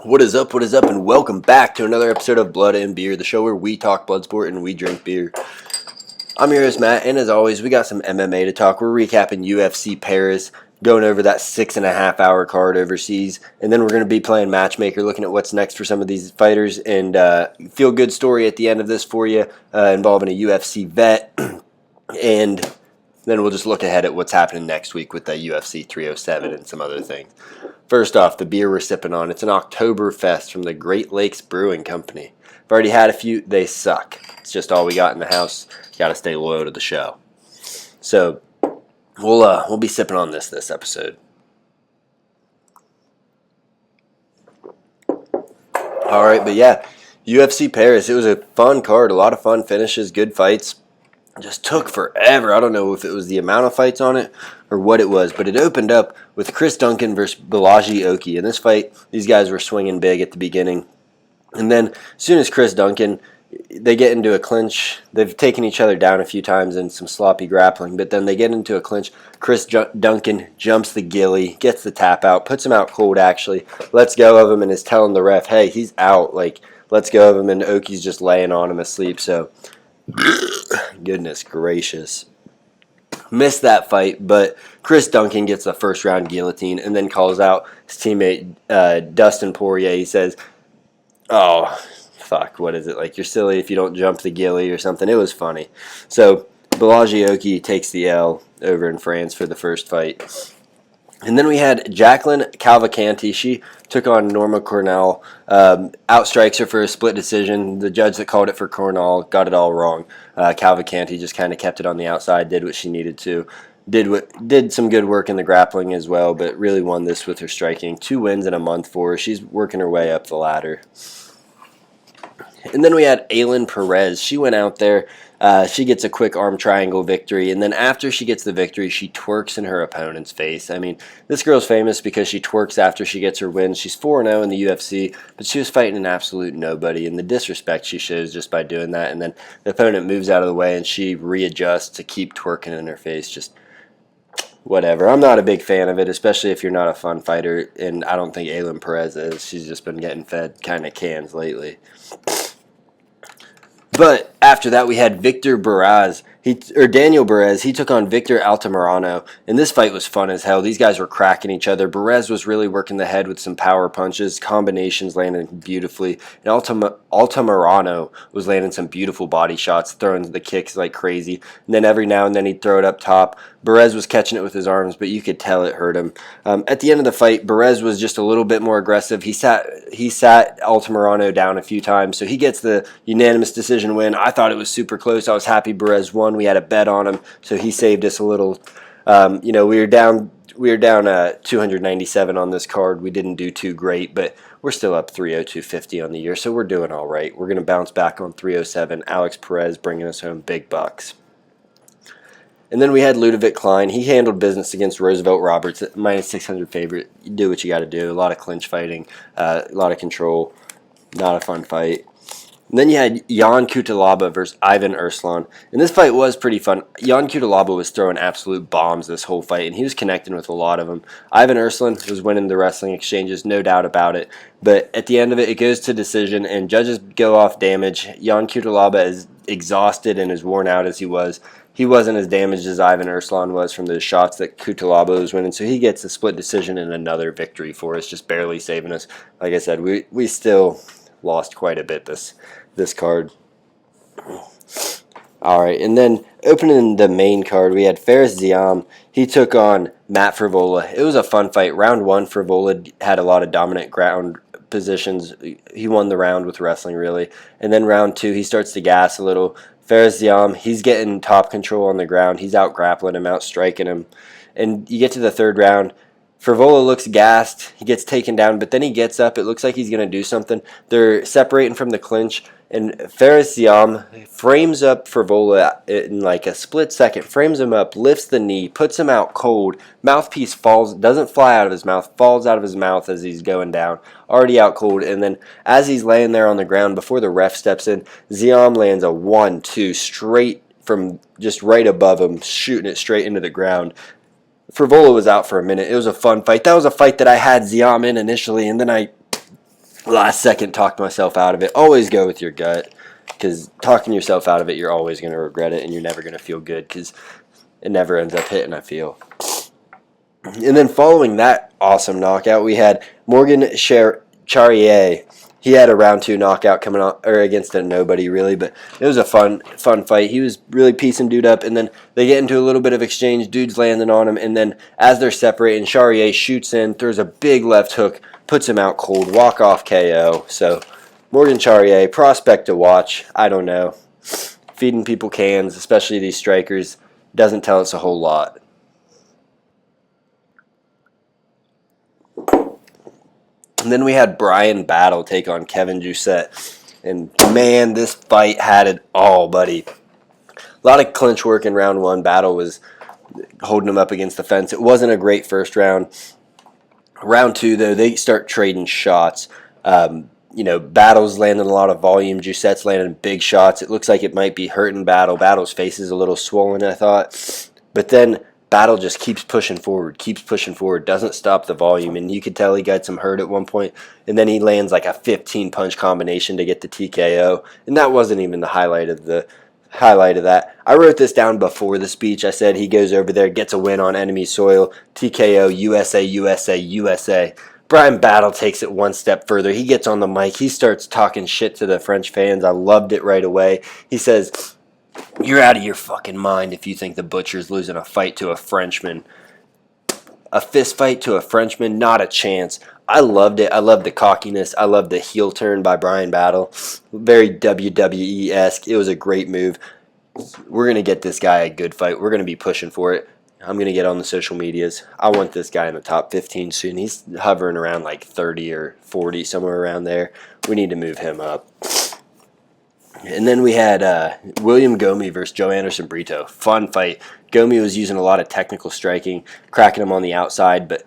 What is up, and welcome back to another episode of Blood and Beer, the show where we talk blood sport and we drink beer. I'm your host, Matt, and as always, we got some MMA to talk. We're recapping UFC Paris, going over that 6.5-hour card overseas, and then we're going to be playing matchmaker, looking at what's next for some of these fighters, and feel-good story at the end of this for you, involving a UFC vet, and then we'll just look ahead at what's happening next week with the UFC 307 and some other things. First off, the beer we're sipping on. It's an Oktoberfest from the Great Lakes Brewing Company. I've already had a few. They suck. It's just all we got in the house. Got to stay loyal to the show. So we'll be sipping on this episode. All right, but yeah, UFC Paris. It was a fun card. A lot of fun finishes, good fights. Just took forever. I don't know if it was the amount of fights on it or what it was, but it opened up with Chris Duncan versus Balaji Oki. In this fight, these guys were swinging big at the beginning. And then as soon as Chris Duncan, they get into a clinch. They've taken each other down a few times in some sloppy grappling, but then they get into a clinch. Chris Duncan jumps the gilly, gets the tap out, puts him out cold actually, lets go of him and is telling the ref, hey, he's out. Like, let's go of him, and Oki's just laying on him asleep. So goodness gracious. Missed that fight, but Chris Duncan gets a first round guillotine and then calls out his teammate Dustin Poirier. He says, oh, fuck, what is it? Like, you're silly if you don't jump the gilly or something. It was funny. So Balaji Oki takes the L over in France for the first fight. And then we had Jacqueline Cavalcanti. She took on Norma Cornell, outstrikes her for a split decision. The judge that called it for Cornell got it all wrong. Cavalcanti just kind of kept it on the outside, did what she needed to, did some good work in the grappling as well, but really won this with her striking. 2 wins in a month for her. She's working her way up the ladder. And then we had Aylin Perez. She went out there. She gets a quick arm triangle victory, and then after she gets the victory, she twerks in her opponent's face. I mean, this girl's famous because she twerks after she gets her win. She's 4-0 in the UFC, but she was fighting an absolute nobody, and the disrespect she shows just by doing that, and then the opponent moves out of the way, and she readjusts to keep twerking in her face. Just whatever. I'm not a big fan of it, especially if you're not a fun fighter, and I don't think Aylin Perez is. She's just been getting fed kind of cans lately. But after that, we had Daniel Barez. He took on Victor Altamirano, and this fight was fun as hell. These guys were cracking each other. Barez was really working the head with some power punches, combinations landing beautifully, and Altamirano was landing some beautiful body shots, throwing the kicks like crazy. And then every now and then he'd throw it up top. Barez was catching it with his arms, but you could tell it hurt him. At the end of the fight, Barez was just a little bit more aggressive. He sat Altamirano down a few times, so he gets the unanimous decision win. I thought it was super close. I was happy Barez won. We had a bet on him, so he saved us a little. We were down 297 on this card. We didn't do too great, but we're still up 302.50 on the year, so we're doing all right. We're going to bounce back on 307. Alex Perez bringing us home big bucks. And then we had Ludovic Klein. He handled business against Roosevelt Roberts at minus 600 favorite. You do what you got to do. A lot of clinch fighting, a lot of control. Not a fun fight. And then you had Jan Cutelaba versus Ivan Erslan. And this fight was pretty fun. Jan Cutelaba was throwing absolute bombs this whole fight, and he was connecting with a lot of them. Ivan Erslan was winning the wrestling exchanges, no doubt about it. But at the end of it, it goes to decision, and judges go off damage. Jan Cutelaba is exhausted and as worn out as he was. He wasn't as damaged as Ivan Erslan was from the shots that Cutelaba was winning, so he gets a split decision and another victory for us, just barely saving us. Like I said, we still lost quite a bit this card. All right, and then opening the main card, we had Faris Ziam. He took on Matt Frevola. It was a fun fight. Round 1, Frevola had a lot of dominant ground positions. He won the round with wrestling, really. And then round 2, he starts to gas a little. Faris Ziam, he's getting top control on the ground. He's out grappling him, out striking him. And you get to the 3rd round. Frevola looks gassed. He gets taken down, but then he gets up. It looks like he's going to do something. They're separating from the clinch, and Faris Ziam frames up Frevola in like a split second, frames him up, lifts the knee, puts him out cold. Mouthpiece falls, doesn't fly out of his mouth, falls out of his mouth as he's going down, already out cold. And then as he's laying there on the ground before the ref steps in, Ziam lands a 1-2 straight from just right above him, shooting it straight into the ground. Frivola was out for a minute. It was a fun fight. That was a fight that I had Ziam in initially, and then I last second talked myself out of it. Always go with your gut, because talking yourself out of it, you're always going to regret it, and you're never going to feel good, because it never ends up hitting, I feel. And then following that awesome knockout, we had Morgan Charrier. He had a round 2 knockout coming on, or against a nobody really, but it was a fun fight. He was really piecing dude up, and then they get into a little bit of exchange. Dude's landing on him, and then as they're separating, Charrier shoots in, throws a big left hook, puts him out cold, walk-off KO. So Morgan Charrier, prospect to watch. I don't know. Feeding people cans, especially these strikers, doesn't tell us a whole lot. And then we had Brian Battle take on Kevin Doucette. And man, this fight had it all, buddy. A lot of clinch work in round 1. Battle was holding him up against the fence. It wasn't a great first round. Round 2, though, they start trading shots. Battle's landing a lot of volume. Doucette's landing big shots. It looks like it might be hurting Battle. Battle's face is a little swollen, I thought. But then Battle just keeps pushing forward, doesn't stop the volume, and you could tell he got some hurt at one point, and then he lands like a 15-punch combination to get the TKO, and that wasn't even the highlight of that. I wrote this down before the speech. I said he goes over there, gets a win on enemy soil, TKO, USA, USA, USA. Brian Battle takes it one step further. He gets on the mic. He starts talking shit to the French fans. I loved it right away. He says, "You're out of your fucking mind if you think the Butcher's losing a fight to a Frenchman. A fist fight to a Frenchman? Not a chance." I loved it. I loved the cockiness. I loved the heel turn by Brian Battle. Very WWE-esque. It was a great move. We're going to get this guy a good fight. We're going to be pushing for it. I'm going to get on the social medias. I want this guy in the top 15 soon. He's hovering around like 30 or 40, somewhere around there. We need to move him up. And then we had William Gomi versus Joe Anderson Brito. Fun fight. Gomi was using a lot of technical striking, cracking him on the outside, but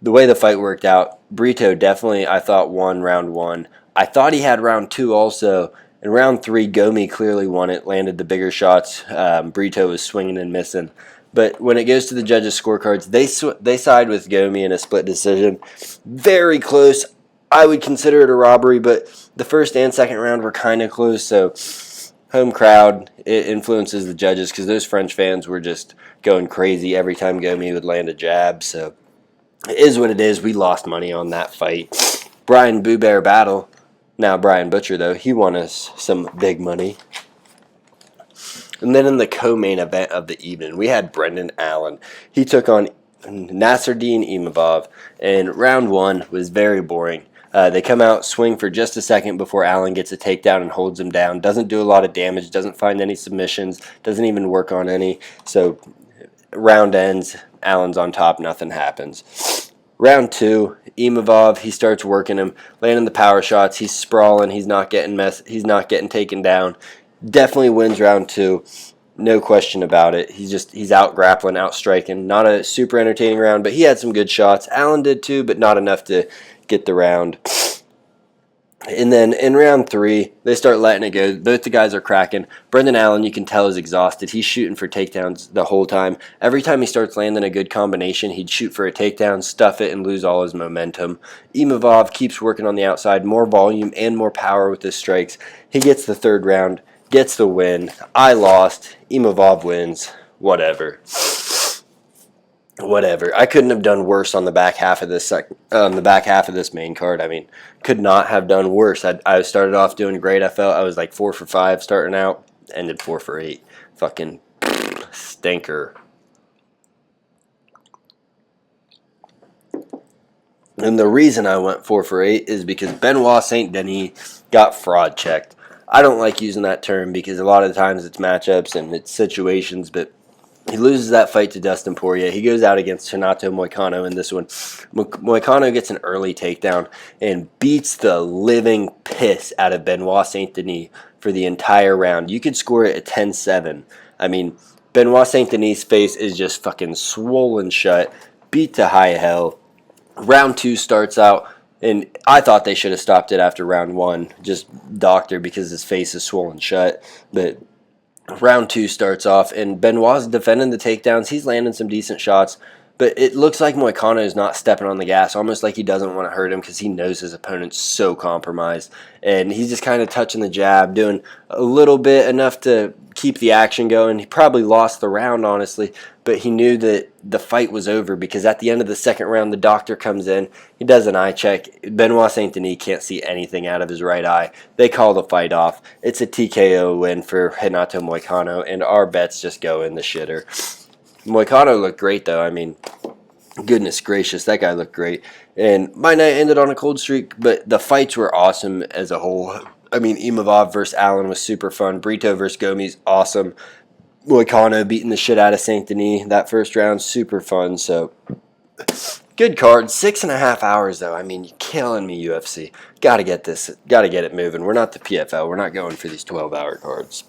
the way the fight worked out, Brito definitely, I thought, won round 1. I thought he had round 2 also. In round 3, Gomi clearly won it, landed the bigger shots. Brito was swinging and missing. But when it goes to the judges' scorecards, they side with Gomi in a split decision. Very close. I would consider it a robbery, but the first and second round were kind of close, so home crowd, it influences the judges because those French fans were just going crazy every time Gomi would land a jab, so it is what it is. We lost money on that fight. Brian Boo Bear Battle, now Brian Butcher, though, he won us some big money. And then in the co-main event of the evening, we had Brendan Allen. He took on Nasruddin Imavov, and round 1 was very boring. They come out, swing for just a second before Allen gets a takedown and holds him down. Doesn't do a lot of damage, doesn't find any submissions, doesn't even work on any. So round ends, Allen's on top, nothing happens. Round 2, Imavov, he starts working him, landing the power shots. He's sprawling, he's not getting taken down. Definitely wins round 2. No question about it. He's out grappling, out striking. Not a super entertaining round, but he had some good shots. Allen did too, but not enough to get the round. And then in round 3, they start letting it go. Both the guys are cracking. Brendan Allen, you can tell, is exhausted. He's shooting for takedowns the whole time. Every time he starts landing a good combination, he'd shoot for a takedown, stuff it, and lose all his momentum. Imavov keeps working on the outside, more volume and more power with his strikes. He gets the third round, gets the win. I lost. Imavov wins. Whatever. I couldn't have done worse on the back half of this main card. I mean, could not have done worse. I started off doing great. I felt I was like 4 for 5 starting out. Ended 4 for 8. Fucking stinker. And the reason I went 4 for 8 is because Benoit Saint Denis got fraud checked. I don't like using that term because a lot of the times it's matchups and it's situations, but he loses that fight to Dustin Poirier. He goes out against Renato Moicano in this one. Moicano gets an early takedown and beats the living piss out of Benoit Saint Denis for the entire round. You could score it at 10-7. I mean, Benoit Saint Denis' face is just fucking swollen shut, beat to high hell. Round 2 starts out, and I thought they should have stopped it after round 1, just doctor, because his face is swollen shut. But round 2 starts off, and Benoit's defending the takedowns. He's landing some decent shots. But it looks like Moicano is not stepping on the gas, almost like he doesn't want to hurt him because he knows his opponent's so compromised. And he's just kind of touching the jab, doing a little bit, enough to keep the action going. He probably lost the round, honestly, but he knew that the fight was over because at the end of the second round, the doctor comes in. He does an eye check. Benoit Saint Denis can't see anything out of his right eye. They call the fight off. It's a TKO win for Renato Moicano, and our bets just go in the shitter. Moicano looked great, though. I mean, goodness gracious, that guy looked great. And my night ended on a cold streak, but the fights were awesome as a whole. I mean, Imavov versus Allen was super fun. Brito versus Gomes, awesome. Moicano beating the shit out of Saint Denis that first round, super fun. So, good card. 6.5 hours, though. I mean, you're killing me, UFC. Got to get it moving. We're not the PFL. We're not going for these 12-hour cards.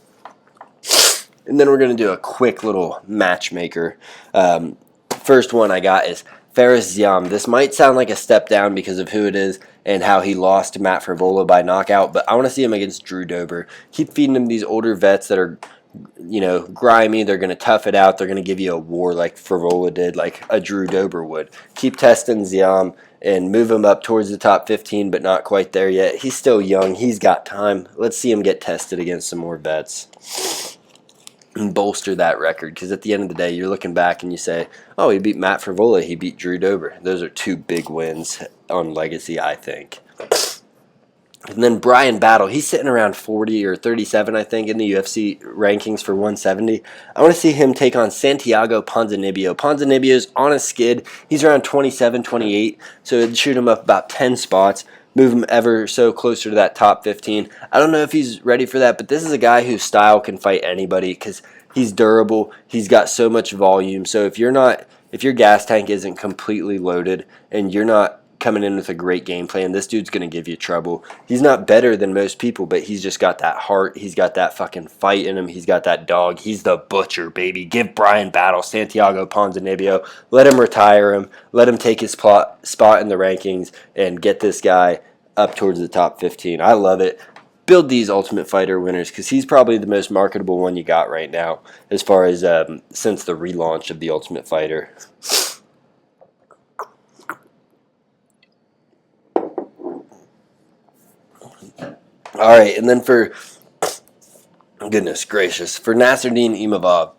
And then we're going to do a quick little matchmaker. First one I got is Fares Ziam. This might sound like a step down because of who it is and how he lost to Matt Frevola by knockout, but I want to see him against Drew Dober. Keep feeding him these older vets that are, grimy. They're going to tough it out. They're going to give you a war like Frevola did, like a Drew Dober would. Keep testing Ziam and move him up towards the top 15, but not quite there yet. He's still young. He's got time. Let's see him get tested against some more vets and bolster that record, because at the end of the day, you're looking back and you say, oh, he beat Matt Frevola, he beat Drew Dober. Those are two big wins on legacy, I think. And then Brian Battle, he's sitting around 40 or 37, I think, in the UFC rankings for 170. I want to see him take on Santiago Ponzinibbio. Ponzinibbio's on a skid. He's around 27, 28, so it'd shoot him up about 10 spots. Move him ever so closer to that top 15. I don't know if he's ready for that, but this is a guy whose style can fight anybody because he's durable. He's got so much volume. So if your gas tank isn't completely loaded and you're not coming in with a great game plan, this dude's going to give you trouble. He's not better than most people, but he's just got that heart. He's got that fucking fight in him. He's got that dog. He's the butcher, baby. Give Brian Battle Santiago Ponzinibbio. Let him retire him. Let him take his spot in the rankings and get this guy up towards the top 15. I love it. Build these Ultimate Fighter winners because he's probably the most marketable one you got right now as far as since the relaunch of the Ultimate Fighter. All right, and then for goodness gracious, for Nasruddin Imavov,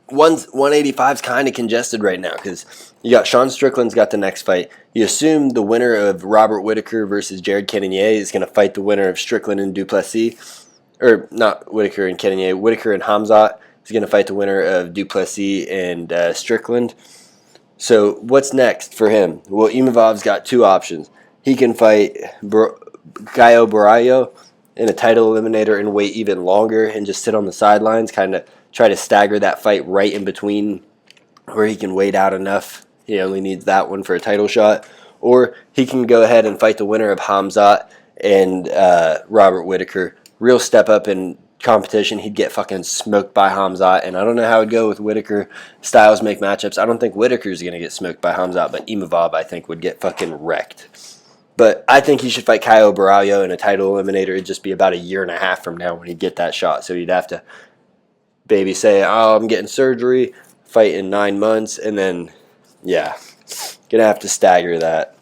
185 is kind of congested right now because you got Sean Strickland's got the next fight. You assume the winner of Robert Whittaker versus Jared Cannonier is going to fight the winner of Strickland and Duplessis, or not Whittaker and Cannonier. Whittaker and Hamzat is going to fight the winner of Duplessis and Strickland. So what's next for him? Well, Imavov's got two options. He can fight Caio Borralho in a title eliminator and wait even longer and just sit on the sidelines, kind of try to stagger that fight right in between where he can wait out enough. He only needs that one for a title shot. Or he can go ahead and fight the winner of Hamzat and Robert Whittaker. Real step up in competition. He'd get fucking smoked by Hamzat, and I don't know how it'd go with Whittaker. Styles make matchups. I don't think Whittaker's going to get smoked by Hamzat, but Imavov, I think, would get fucking wrecked. But I think he should fight Caio Borralho in a title eliminator. It'd just be about a year and a half from now when he'd get that shot. So he'd have to maybe say, oh, I'm getting surgery, fight in 9 months, and then, yeah, going to have to stagger that.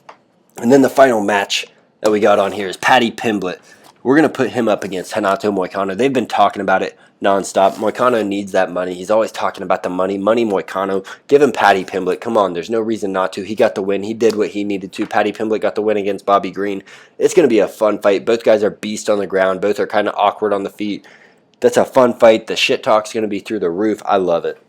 And then the final match that we got on here is Paddy Pimblett. We're going to put him up against Renato Moicano. They've been talking about it nonstop. Moicano needs that money. He's always talking about the money. Money Moicano. Give him Paddy Pimblett. Come on, there's no reason not to. He got the win. He did what he needed to. Paddy Pimblett got the win against Bobby Green. It's going to be a fun fight. Both guys are beasts on the ground. Both are kind of awkward on the feet. That's a fun fight. The shit talk's going to be through the roof. I love it.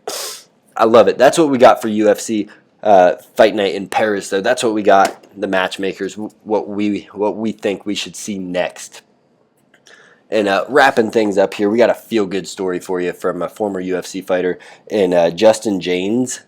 I love it. That's what we got for UFC Fight Night in Paris, though. That's what we got. The matchmakers. What we think we should see next. And wrapping things up here, we got a feel-good story for you from a former UFC fighter, and Justin James.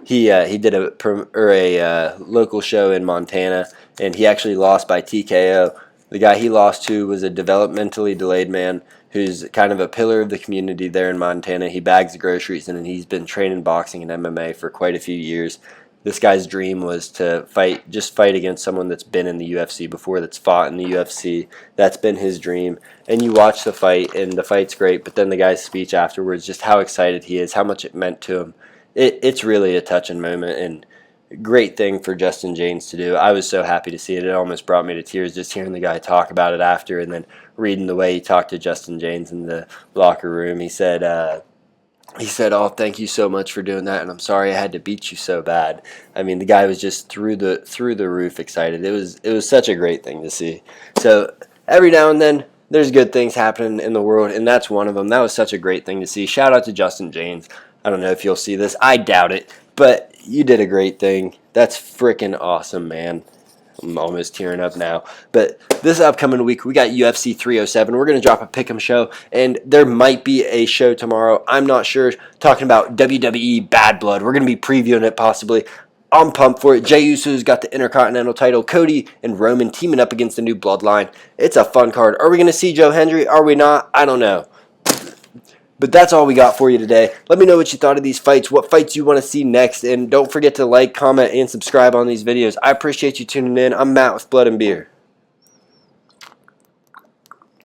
He did a local show in Montana, and he actually lost by TKO. The guy he lost to was a developmentally delayed man who's kind of a pillar of the community there in Montana. He bags the groceries, and he's been training boxing and MMA for quite a few years. This guy's dream was to fight against someone that's been in the UFC before, that's fought in the UFC. That's been his dream. And you watch the fight, and the fight's great, but then the guy's speech afterwards, just how excited he is, how much it meant to him. it's really a touching moment and great thing for Justin James to do. I was so happy to see it. It almost brought me to tears just hearing the guy talk about it after, and then reading the way he talked to Justin James in the locker room. He said, "Oh, thank you so much for doing that, and I'm sorry I had to beat you so bad." I mean, the guy was just through the roof excited. It was such a great thing to see. So every now and then, there's good things happening in the world, and that's one of them. That was such a great thing to see. Shout out to Justin James. I don't know if you'll see this. I doubt it, but you did a great thing. That's freaking awesome, man. I'm almost tearing up now. But this upcoming week, we got UFC 307. We're going to drop a pick'em show, and there might be a show tomorrow. I'm not sure. Talking about WWE Bad Blood. We're going to be previewing it possibly. I'm pumped for it. Jey Uso's got the Intercontinental title. Cody and Roman teaming up against the new Bloodline. It's a fun card. Are we going to see Joe Hendry? Are we not? I don't know. But that's all we got for you today. Let me know what you thought of these fights, what fights you want to see next, and don't forget to like, comment, and subscribe on these videos. I appreciate you tuning in. I'm Matt with Blood and Beer.